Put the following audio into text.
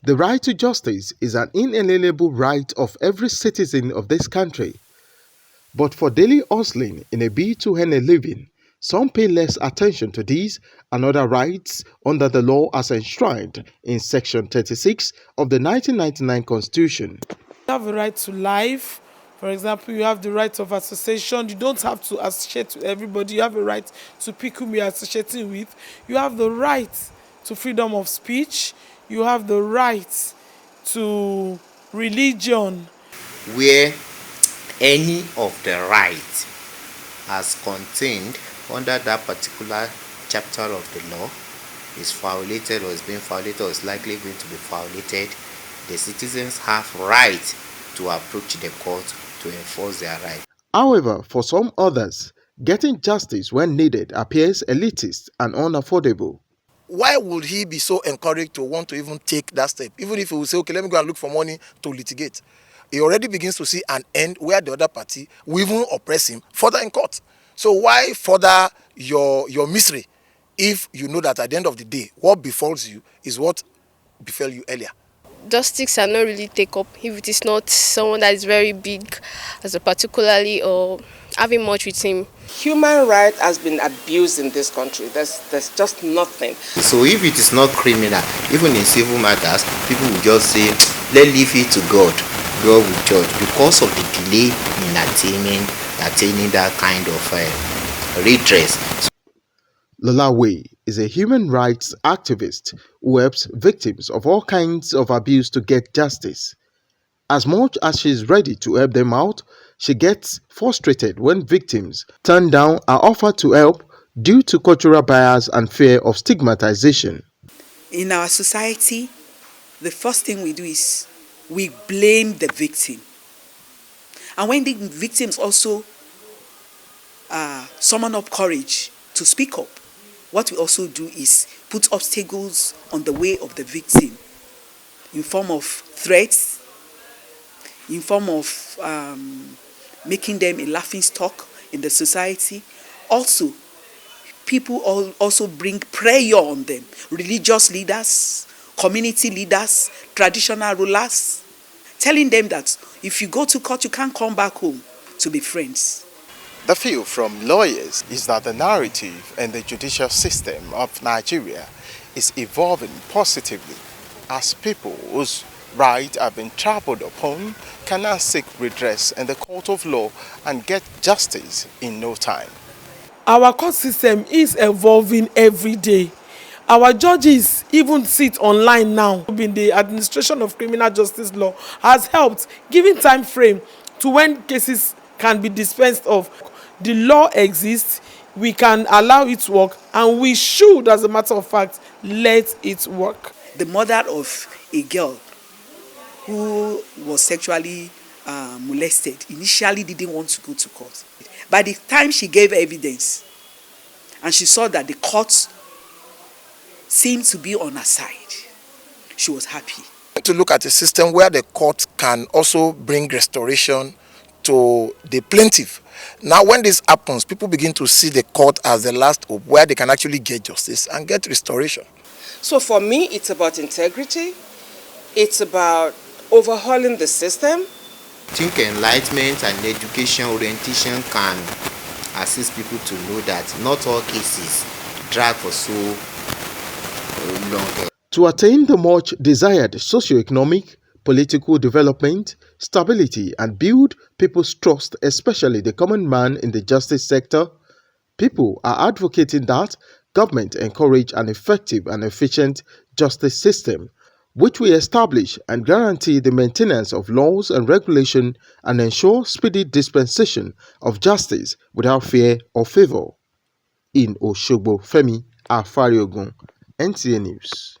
The right to justice is an inalienable right of every citizen of this country. But for daily hustling in a bid to earn a living, some pay less attention to these and other rights under the law as enshrined in Section 36 of the 1999 Constitution. You have a right to life. For example, you have the right of association. You don't have to associate with everybody. You have a right to pick whom you're associating with. You have the right to freedom of speech. You have the right to religion. Where any of the rights as contained under that particular chapter of the law is violated or is being violated or is likely going to be violated, the citizens have right to approach the court to enforce their right. However, for some others, getting justice when needed appears elitist and unaffordable. Why would he be so encouraged to want to even take that step? Even if he will say, okay, let me go and look for money to litigate. He already begins to see an end where the other party will even oppress him further in court. So why further your misery if you know that at the end of the day, what befalls you is what befell you earlier? Justice cannot really take up if it is not someone that is very big as a particularly or having much with him. Human right has been abused in this country. There's just nothing. So if it is not criminal, even in civil matters, people will just say, let's leave it to God. God will judge because of the delay in attaining that kind of redress. Lola Way is a human rights activist who helps victims of all kinds of abuse to get justice. As much as she is ready to help them out, she gets frustrated when victims turn down her offer to help due to cultural bias and fear of stigmatization. In our society, the first thing we do is we blame the victim. And when the victims also summon up courage to speak up, what we also do is put obstacles on the way of the victim in form of threats, in form of making them a laughingstock in the society. Also, people also bring prayer on them. Religious leaders, community leaders, traditional rulers, telling them that if you go to court, you can't come back home to be friends. The view from lawyers is that the narrative in the judicial system of Nigeria is evolving positively as people whose rights have been trampled upon can now seek redress in the court of law and get justice in no time. Our court system is evolving every day. Our judges even sit online now. In the administration of criminal justice law has helped giving time frame to when cases can be dispensed of. The law exists, we can allow it to work, and we should, as a matter of fact, let it work. The mother of a girl who was sexually molested initially didn't want to go to court. By the time she gave evidence and she saw that the court seemed to be on her side, she was happy. To look at a system where the court can also bring restoration to the plaintiff. Now when this happens, people begin to see the court as the last hope where they can actually get justice and get restoration. So for me, it's about integrity. It's about overhauling the system. I think enlightenment and education orientation can assist people to know that not all cases drag for so long. To attain the much desired socio-economic, political development, stability, and build people's trust, especially the common man in the justice sector, people are advocating that government encourage an effective and efficient justice system, which will establish and guarantee the maintenance of laws and regulation and ensure speedy dispensation of justice without fear or favor. In Osogbo, Femi Afariogun, NTA News.